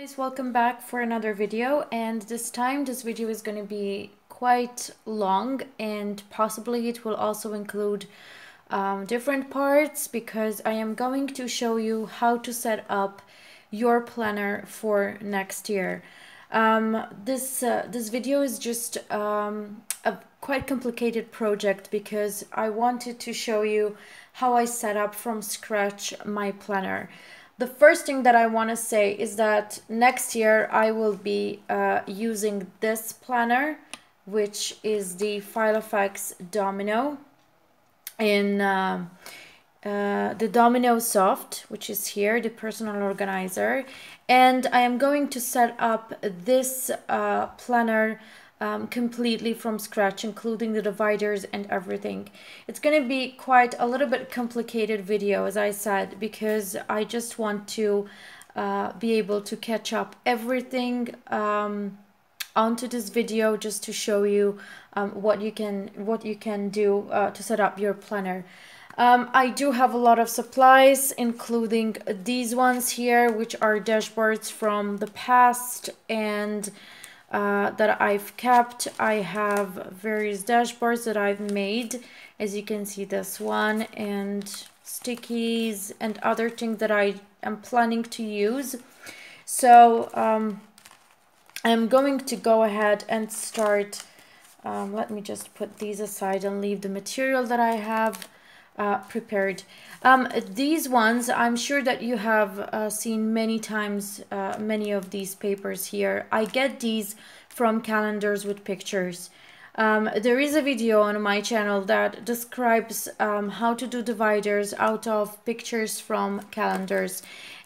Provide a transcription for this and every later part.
Guys, welcome back for another video, and this time this video is going to be quite long and possibly it will also include different parts because I am going to show you how to set up your planner for next year. This video is just a quite complicated project because I wanted to show you how I set up from scratch my planner. The first thing that I want to say is that next year I will be using this planner, which is the Filofax Domino in the Domino Soft, which is here, the personal organizer. And I am going to set up this planner completely from scratch, including the dividers and everything. It's going to be quite a little bit complicated video, as I said, because I just want to be able to catch up everything onto this video, just to show you what you can do to set up your planner. I do have a lot of supplies, including these ones here, which are dashboards from the past and that I've kept. I have various dashboards that I've made, as you can see, this one, and stickies and other things that I am planning to use. So I'm going to go ahead and start. Let me just put these aside and leave the material that I have prepared. These ones, I'm sure that you have seen many times, many of these papers here. I get these from calendars with pictures. There is a video on my channel that describes how to do dividers out of pictures from calendars.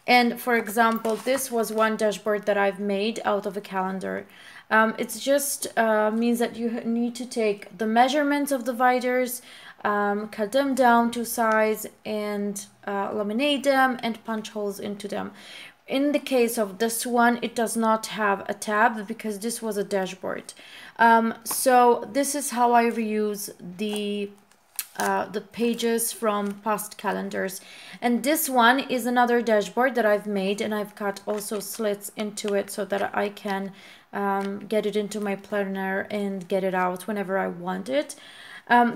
And for example, this was one dashboard that I've made out of a calendar. It's just means that you need to take the measurements of dividers, cut them down to size, and laminate them and punch holes into them. In the case of this one, it does not have a tab because this was a dashboard. So this is how I reuse the pages from past calendars. And this one is another dashboard that I've made, and I've cut also slits into it so that I can get it into my planner and get it out whenever I want it.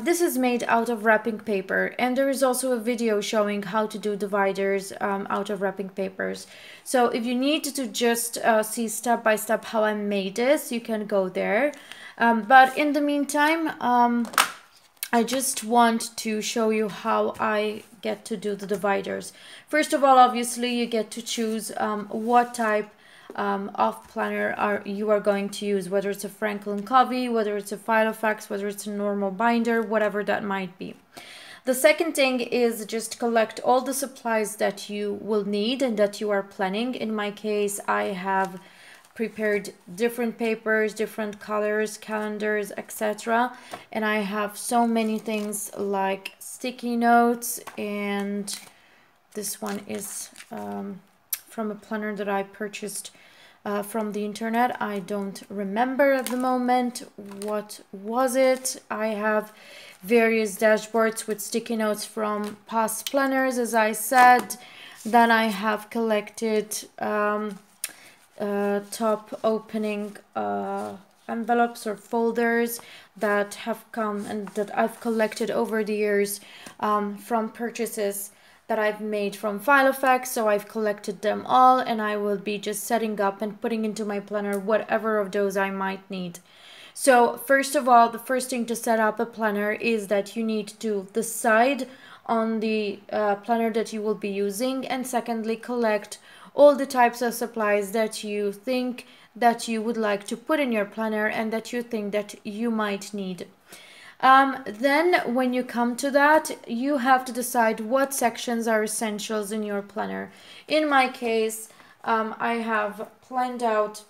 This is made out of wrapping paper, and there is also a video showing how to do dividers out of wrapping papers. So if you need to just see step by step how I made this, you can go there. But in the meantime, I just want to show you how I get to do the dividers. First of all, obviously, you get to choose what type of planner you are going to use, whether it's a Franklin Covey, whether it's a Filofax, whether it's a normal binder, whatever that might be. The second thing is just collect all the supplies that you will need and that you are planning. In my case, I have prepared different papers, different colors, calendars, etc. And I have so many things like sticky notes, and this one is from a planner that I purchased from the internet. I don't remember at the moment what was it. I have various dashboards with sticky notes from past planners, as I said. Then I have collected top opening envelopes or folders that have come and that I've collected over the years from purchases that I've made from Filofax. So I've collected them all, and I will be just setting up and putting into my planner whatever of those I might need. So first of all, the first thing to set up a planner is that you need to decide on the planner that you will be using, and secondly, collect all the types of supplies that you think that you would like to put in your planner and that you think that you might need. Then when you come to that, you have to decide what sections are essentials in your planner. In my case, I have planned out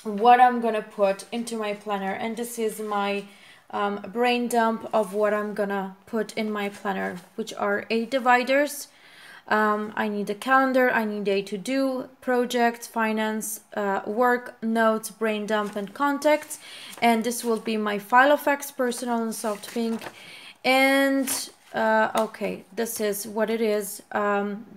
what I'm gonna put into my planner, and this is my brain dump of what I'm gonna put in my planner, which are 8 dividers. I need a calendar, I need a to-do, projects, finance, work, notes, brain dump, and contacts. And this will be my Filofax personal and soft pink. And okay, this is what it is.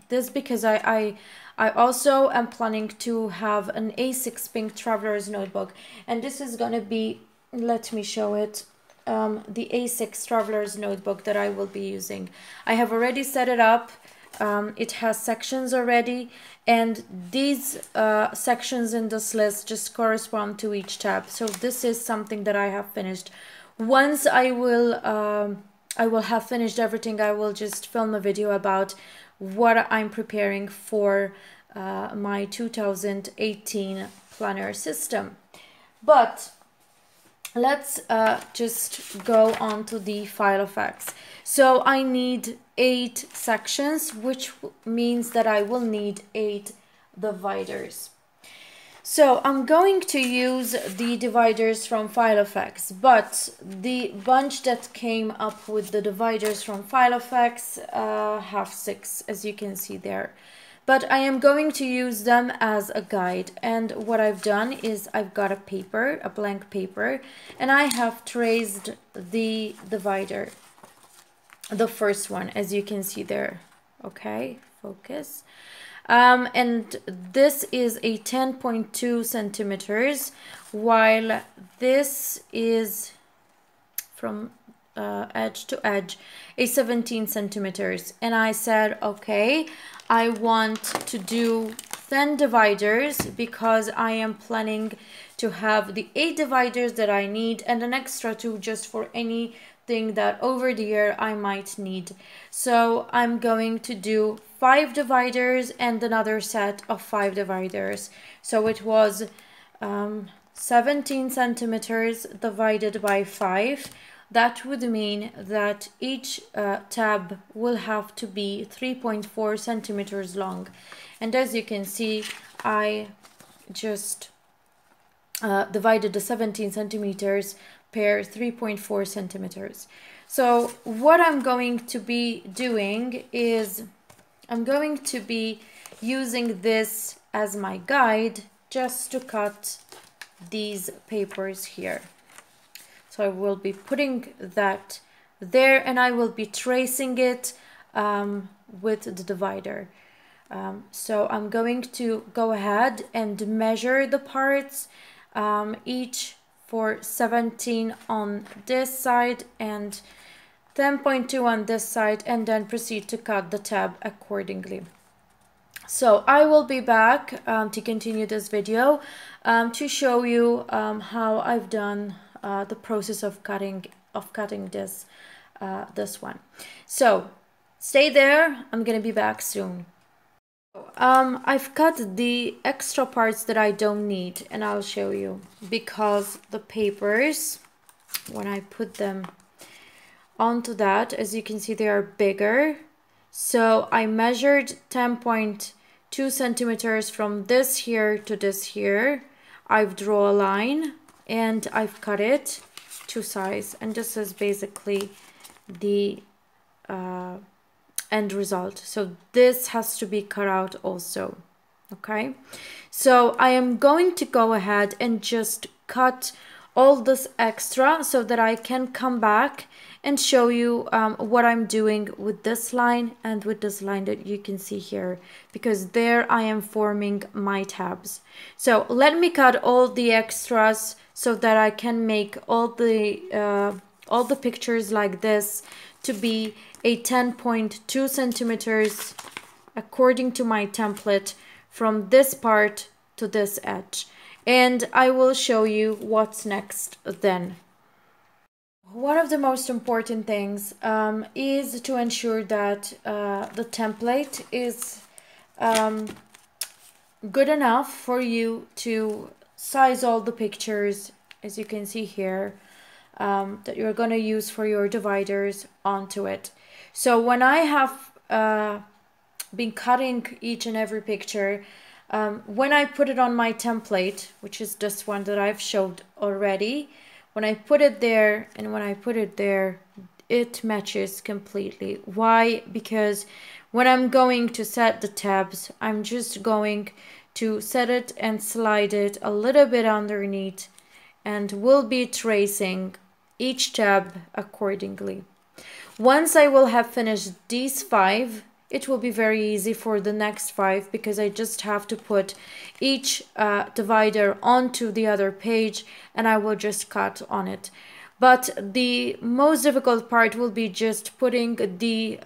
This because I I also am planning to have an A6 pink traveler's notebook, and this is gonna be, let me show it, the A6 traveler's notebook that I will be using. I have already set it up. It has sections already, and these sections in this list just correspond to each tab. So this is something that I have finished. Once I will have finished everything, I will just film a video about what I'm preparing for my 2018 planner system. But let's just go on to the file effects. So I need 8 sections, which means that I will need 8 dividers. So I'm going to use the dividers from File Effects, but the bunch that came up with the dividers from File Effects have 6, as you can see there. But I am going to use them as a guide, and what I've done is I've got a paper, a blank paper, and I have traced the divider, the first one, as you can see there. Okay, focus. And this is a 10.2 centimeters, while this is from edge to edge a 17 centimeters. And I said, okay, I want to do 10 dividers because I am planning to have the 8 dividers that I need and an extra 2 just for anything that over the year I might need. So I'm going to do 5 dividers and another set of 5 dividers. So it was 17 centimeters divided by 5. That would mean that each tab will have to be 3.4 centimeters long. And as you can see, I just divided the 17 centimeters per 3.4 centimeters. So what I'm going to be doing is I'm going to be using this as my guide just to cut these papers here. So I will be putting that there, and I will be tracing it with the divider. So I'm going to go ahead and measure the parts, each for 17 on this side and 10.2 on this side, and then proceed to cut the tab accordingly. So I will be back to continue this video to show you how I've done the process of cutting this this one. So stay there, I'm gonna be back soon. I've cut the extra parts that I don't need, and I'll show you, because the papers, when I put them onto that, as you can see, they are bigger. So I measured 10.2 centimeters from this here to this here. I've drawn a line and I've cut it to size, and this is basically the end result. So this has to be cut out also. Okay, so I am going to go ahead and just cut all this extra so that I can come back and show you what I'm doing with this line and with this line that you can see here, because there I am forming my tabs. So let me cut all the extras so that I can make all the pictures like this to be a 10.2 centimeters according to my template from this part to this edge, and I will show you what's next then. One of the most important things is to ensure that the template is good enough for you to size all the pictures, as you can see here, that you're going to use for your dividers onto it. So when I have been cutting each and every picture, when I put it on my template, which is this one that I've showed already, when I put it there and when I put it there, it matches completely. Why? Because when I'm going to set the tabs, I'm just going to set it and slide it a little bit underneath, and we'll be tracing each tab accordingly. Once I will have finished these 5, it will be very easy for the next 5 because I just have to put each divider onto the other page and I will just cut on it. But the most difficult part will be just putting the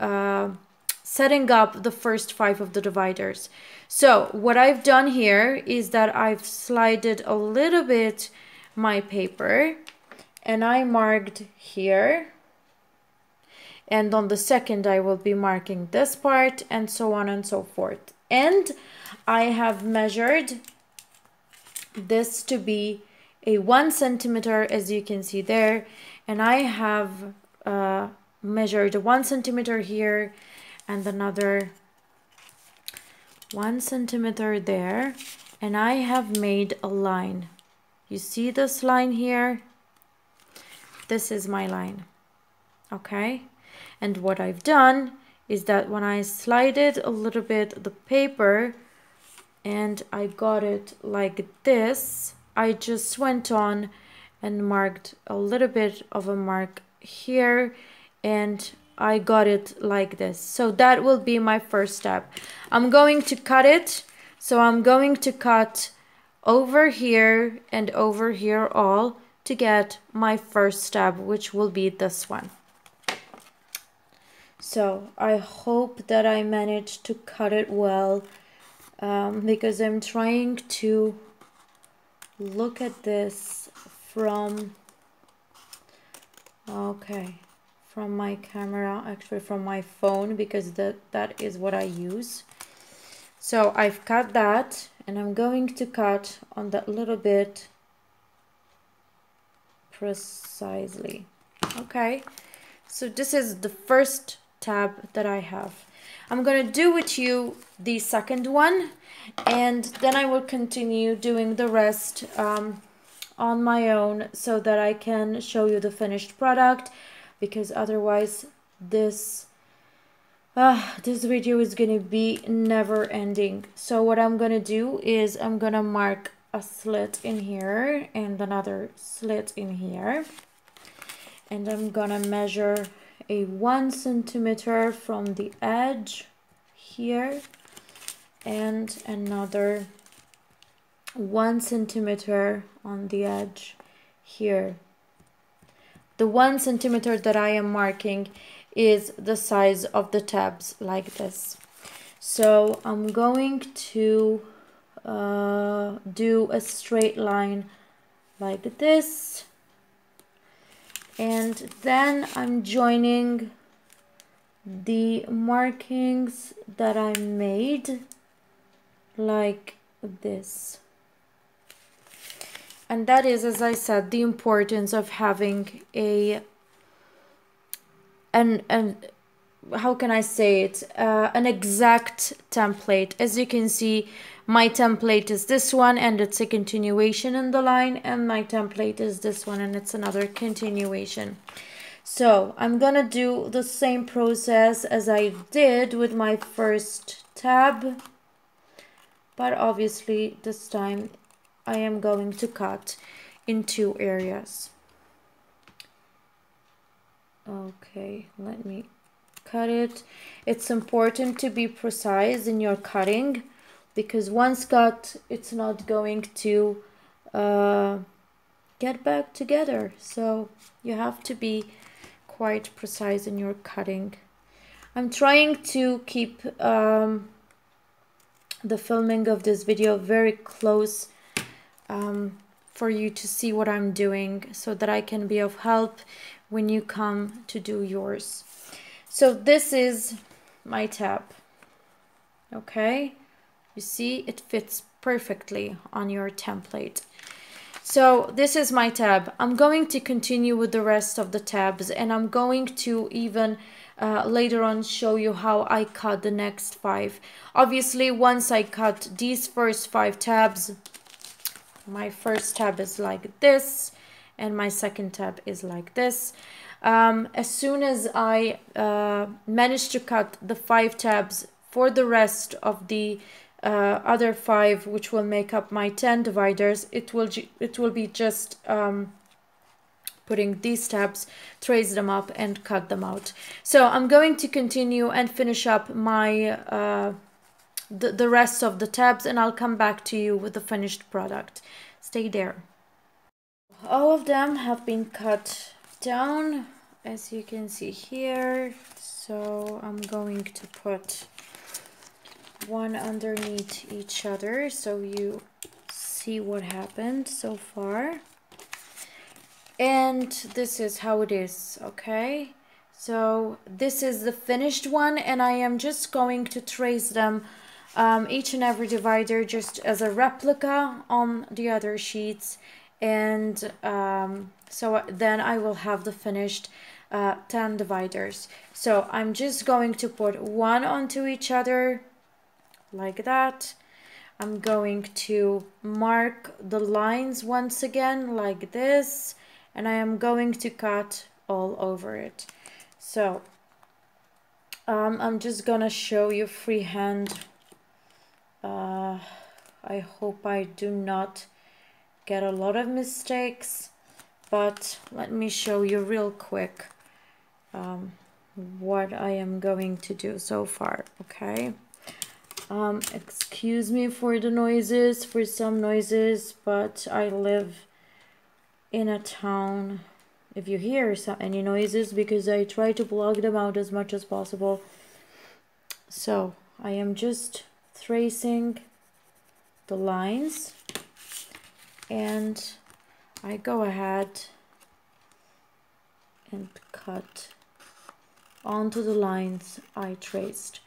setting up the first 5 of the dividers. So what I've done here is that I've slided a little bit my paper and I marked here, and on the second I will be marking this part, and so on and so forth. And I have measured this to be a 1 centimeter, as you can see there, and I have measured 1 centimeter here and another 1 centimeter there, and I have made a line. You see this line here? This is my line, okay? And what I've done is that when I slided a little bit the paper and I got it like this, I just went on and marked a little bit of a mark here, and I got it like this. So that will be my first step. I'm going to cut it. So I'm going to cut over here and over here all to get my first step, which will be this one. So I hope that I managed to cut it well, because I'm trying to look at this from, okay, from my camera, actually from my phone, because that is what I use. So I've cut that, and I'm going to cut on that little bit precisely. Okay, so this is the first tab that I have. I'm gonna do with you the second one, and then I will continue doing the rest on my own so that I can show you the finished product, because otherwise this video is gonna be never ending. So what I'm gonna do is I'm gonna mark a slit in here and another slit in here, and I'm gonna measure a 1 centimeter from the edge here and another 1 centimeter on the edge here. The 1 centimeter that I am marking is the size of the tabs, like this. So I'm going to do a straight line like this, and then I'm joining the markings that I made like this. And that is, as I said, the importance of having how can I say it, an exact template. As you can see, my template is this one and it's a continuation in the line, and my template is this one and it's another continuation. So I'm gonna do the same process as I did with my first tab, but obviously this time I am going to cut in 2 areas. Okay, let me cut it. It's important to be precise in your cutting, because once cut, it's not going to get back together. So you have to be quite precise in your cutting. I'm trying to keep the filming of this video very close for you to see what I'm doing, so that I can be of help when you come to do yours. So this is my tab. Okay, you see it fits perfectly on your template. So this is my tab. I'm going to continue with the rest of the tabs, and I'm going to even later on show you how I cut the next 5. Obviously, once I cut these first 5 tabs, my first tab is like this and my second tab is like this. As soon as I manage to cut the 5 tabs for the rest of the other 5, which will make up my 10 dividers, it will be just putting these tabs, trace them up and cut them out. So I'm going to continue and finish up my the rest of the tabs, and I'll come back to you with the finished product. Stay there. All of them have been cut down, as you can see here. So I'm going to put one underneath each other so you see what happened so far. And this is how it is, okay? So this is the finished one, and I am just going to trace them each and every divider just as a replica on the other sheets, and so then I will have the finished 10 dividers. So I'm just going to put one onto each other like that. I'm going to mark the lines once again like this, and I am going to cut all over it. So I'm just gonna show you freehand. I hope I do not get a lot of mistakes, but let me show you real quick what I am going to do so far, okay? Excuse me for the noises, for some noises, but I live in a town. If you hear any noises, because I try to block them out as much as possible. So I am just tracing the lines, and I go ahead and cut onto the lines I traced,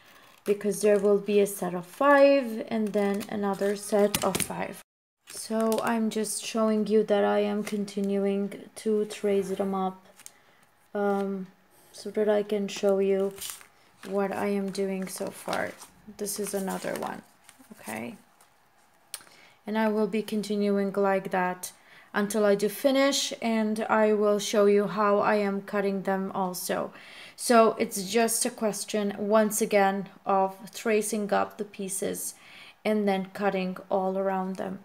because there will be a set of 5 and then another set of 5. So I'm just showing you that I am continuing to trace them up so that I can show you what I am doing so far. This is another one, okay? And I will be continuing like that until I do finish, and I will show you how I am cutting them also. So it's just a question, once again, of tracing up the pieces and then cutting all around them.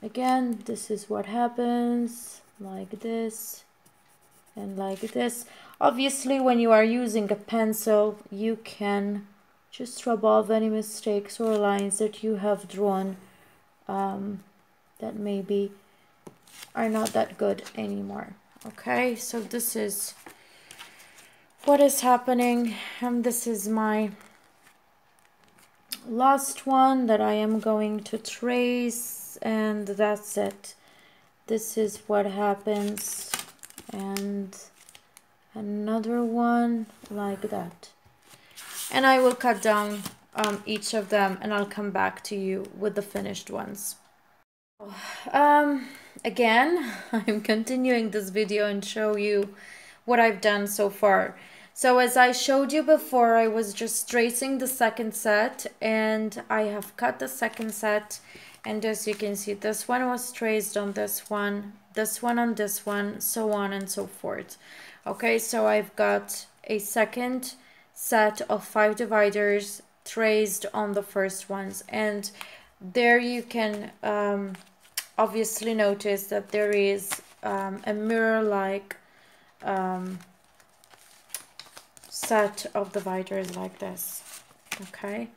Again, this is what happens, like this and like this. Obviously, when you are using a pencil, you can just rub off any mistakes or lines that you have drawn that maybe are not that good anymore. Okay, so this is what is happening, and this is my last one that I am going to trace, and that's it. This is what happens, and another one like that, and I will cut down each of them, and I'll come back to you with the finished ones. Again, I'm continuing this video and show you what I've done so far. So as I showed you before, I was just tracing the second set, and I have cut the second set, and as you can see, this one was traced on this one on this one, so on and so forth. Okay, so I've got a second set of 5 dividers traced on the first ones, and there you can obviously notice that there is a mirror-like set of dividers like this. Okay,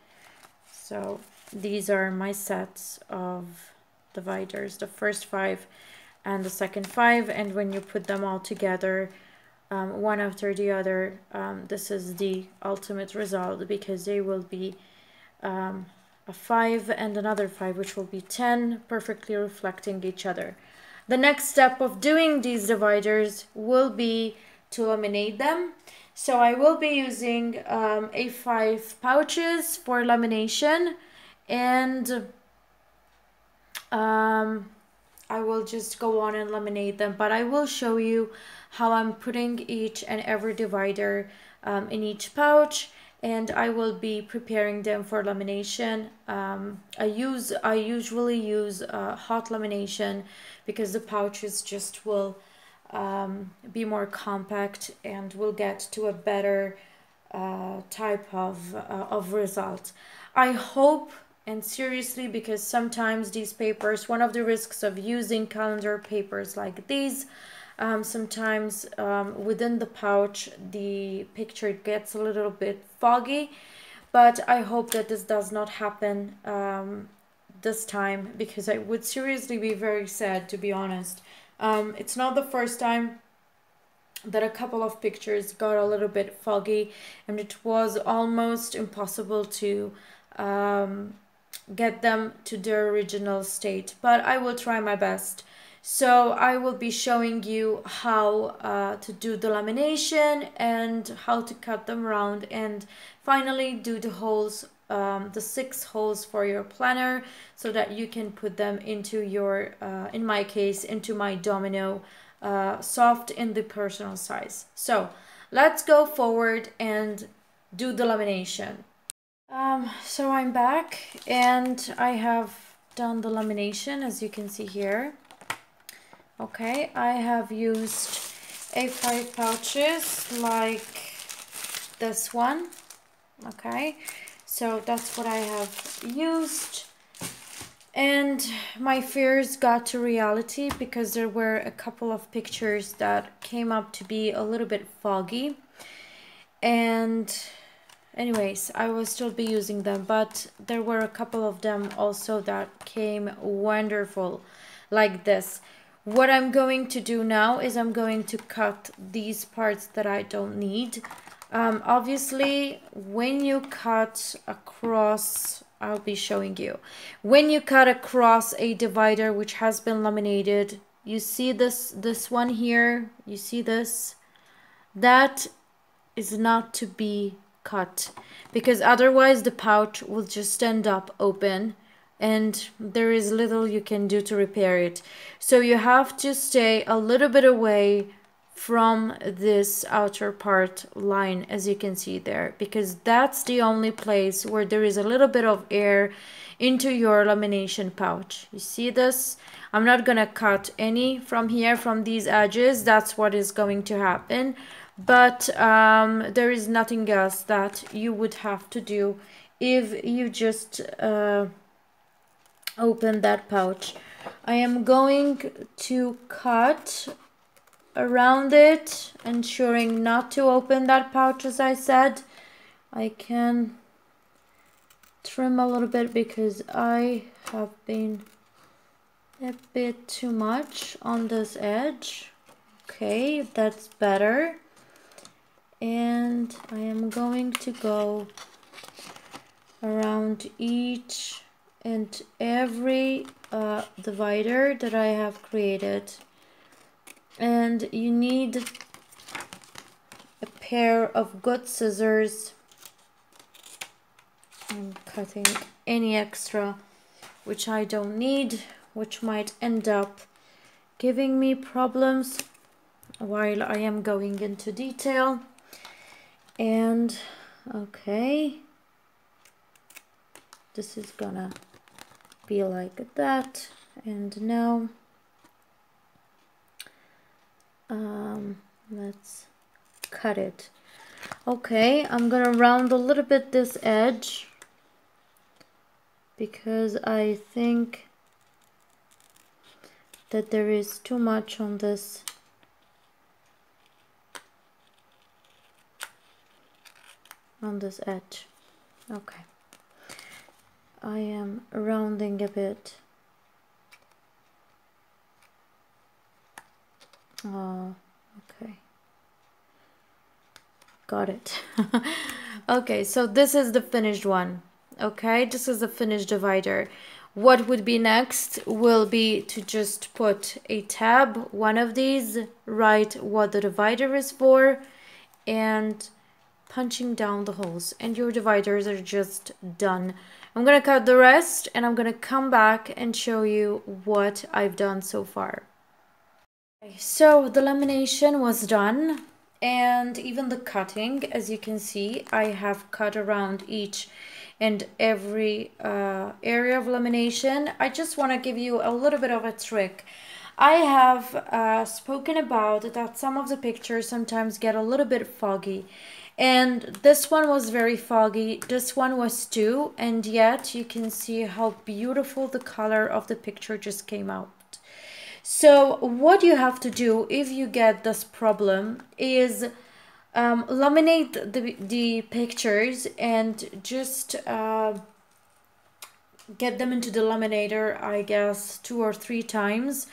so these are my sets of dividers, the first 5 and the second 5, and when you put them all together one after the other, this is the ultimate result, because they will be a 5 and another 5, which will be 10, perfectly reflecting each other. The next step of doing these dividers will be to laminate them. So I will be using A5 pouches for lamination, and I will just go on and laminate them, but I will show you how I'm putting each and every divider in each pouch, and I will be preparing them for lamination. I usually use hot lamination, because the pouches just will be more compact and will get to a better type of result. I hope and seriously, because sometimes these papers, one of the risks of using calendar papers like these, sometimes within the pouch the picture gets a little bit foggy, but I hope that this does not happen this time, because I would seriously be very sad, to be honest. It's not the first time that a couple of pictures got a little bit foggy and it was almost impossible to get them to their original state, but I will try my best. So I will be showing you how to do the lamination and how to cut them around, and finally do the holes, the 6 holes for your planner, so that you can put them into your, in my case, into my domino soft in the personal size. So let's go forward and do the lamination. So I'm back and I have done the lamination, as you can see here. Okay, I have used A5 pouches like this one. Okay, so that's what I have used. And my fears got to reality because there were a couple of pictures that came up to be a little bit foggy. And anyways, I will still be using them, but there were a couple of them also that came wonderful, like this. What I'm going to do now is I'm going to cut these parts that I don't need. Obviously, when you cut across, I'll be showing you. When you cut across a divider which has been laminated, you see this one here, you see this? That is not to be cut, because otherwise the pouch will just end up open and there is little you can do to repair it. So you have to stay a little bit away from this outer part line, as you can see there, because that's the only place where there is a little bit of air into your lamination pouch. You see this? I'm not gonna cut any from here, from these edges. That's what is going to happen, but there is nothing else that you would have to do if you just open that pouch. I am going to cut around it, ensuring not to open that pouch. As I said, I can trim a little bit because I have been a bit too much on this edge. Okay, that's better. And I am going to go around each and every divider that I have created. And you need a pair of good scissors. I'm cutting any extra which I don't need, which might end up giving me problems while I am going into detail. And okay, this is gonna be like that. And now let's cut it. Okay, I'm gonna round a little bit this edge because I think that there is too much on this edge. Okay, I am rounding a bit. Oh, okay, got it. Okay, so this is the finished one. Okay, this is the finished divider. What would be next will be to just put a tab, one of these, write what the divider is for, and punching down the holes, and your dividers are just done. I'm gonna cut the rest and I'm gonna come back and show you what I've done so far. Okay, so the lamination was done, and even the cutting, as you can see, I have cut around each and every area of lamination. I just want to give you a little bit of a trick. I have spoken about that some of the pictures sometimes get a little bit foggy, And this one was very foggy, this one was too, and yet you can see how beautiful the color of the picture just came out. So what you have to do if you get this problem is laminate the pictures and just get them into the laminator, I guess 2 or 3 times.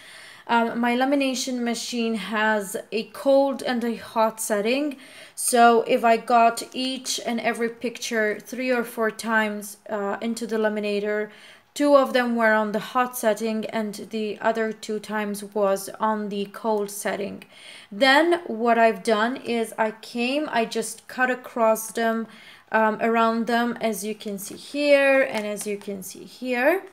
My lamination machine has a cold and a hot setting, so if I got each and every picture 3 or 4 times into the laminator, 2 of them were on the hot setting and the other 2 times was on the cold setting. Then what I've done is I just cut across them, around them, as you can see here and as you can see here.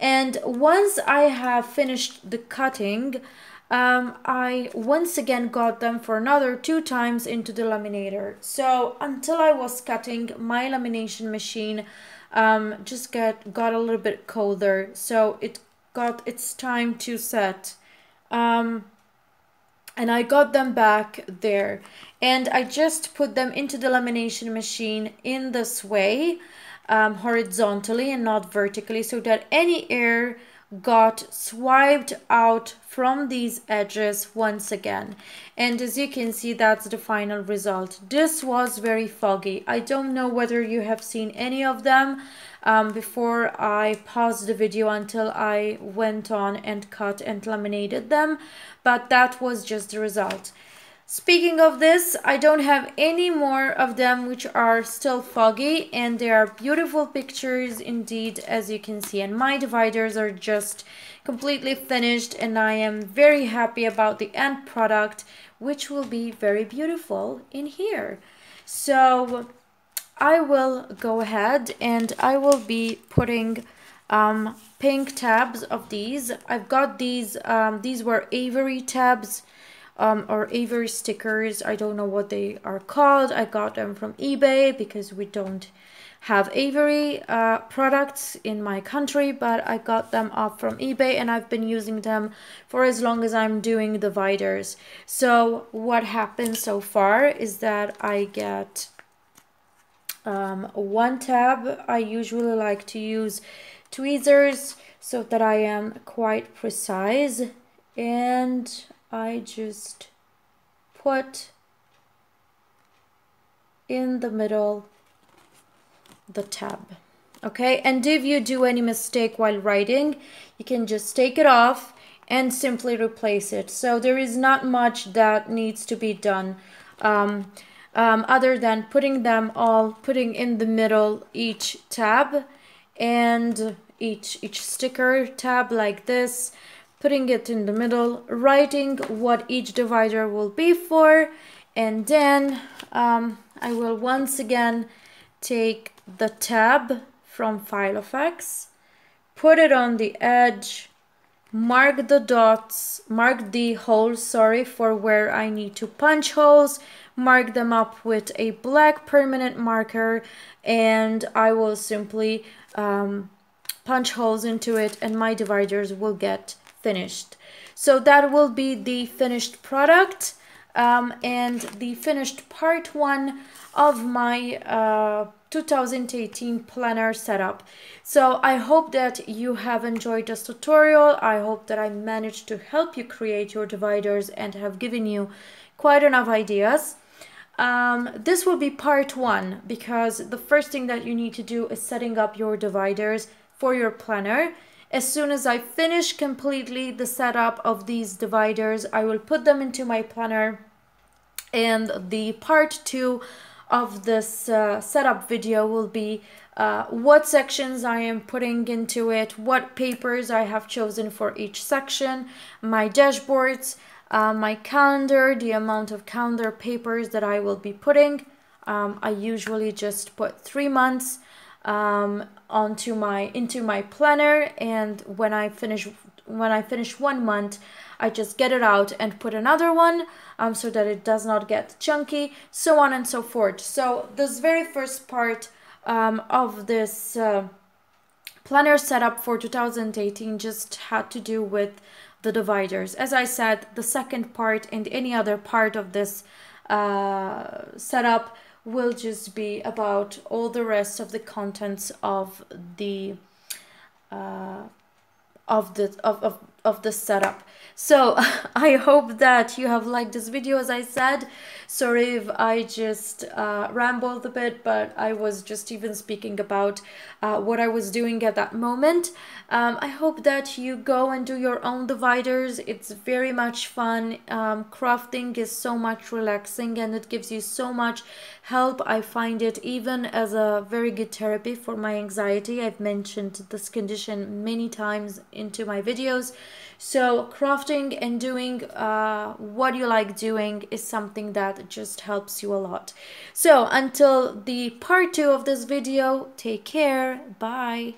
And once I have finished the cutting, I once again got them for another 2 times into the laminator. So until I was cutting, my lamination machine just got a little bit colder, so it got its time to set. And I got them back there, and I just put them into the lamination machine in this way, horizontally and not vertically, so that any air got swiped out from these edges once again. And as you can see, that's the final result. This was very foggy. I don't know whether you have seen any of them before I paused the video until I went on and cut and laminated them, but that was just the result. Speaking of this, I don't have any more of them which are still foggy, and they are beautiful pictures indeed, as you can see, and my dividers are just completely finished, and I am very happy about the end product, which will be very beautiful in here. So I will go ahead and I will be putting pink tabs of these. I've got these were Avery tabs, or Avery stickers. I don't know what they are called. I got them from eBay because we don't have Avery products in my country, but I got them off from eBay and I've been using them for as long as I'm doing dividers. So what happened so far is that I get one tab. I usually like to use tweezers so that I am quite precise, and I just put in the middle the tab. Okay, and if you do any mistake while writing, you can just take it off and simply replace it. So there is not much that needs to be done other than putting in the middle each tab and each sticker tab like this, putting it in the middle, writing what each divider will be for, and then I will once again take the tab from File Effects, put it on the edge, mark the dots, mark the holes, sorry, for where I need to punch holes, mark them up with a black permanent marker, and I will simply punch holes into it and my dividers will get finished. So that will be the finished product and the finished part 1 of my 2018 planner setup. So I hope that you have enjoyed this tutorial. I hope that I managed to help you create your dividers and have given you quite enough ideas. This will be part 1 because the first thing that you need to do is setting up your dividers for your planner. As soon as I finish completely the setup of these dividers, I will put them into my planner, and the part 2 of this setup video will be what sections I am putting into it, what papers I have chosen for each section, my dashboards, my calendar, the amount of calendar papers that I will be putting. I usually just put 3 months into my planner, and when I finish 1 month, I just get it out and put another one so that it does not get chunky, so on and so forth. So this very first part of this planner setup for 2018 just had to do with the dividers. As I said, the second part and any other part of this setup will just be about all the rest of the contents of the of the setup. So I hope that you have liked this video. As I said, sorry if I just rambled a bit, but I was just even speaking about what I was doing at that moment. I hope that you go and do your own dividers. It's very much fun. Crafting is so much relaxing and it gives you so much help. I find it even as a very good therapy for my anxiety. I've mentioned this condition many times into my videos. So crafting and doing what you like doing is something that just helps you a lot. So until the part 2 of this video, take care. Bye.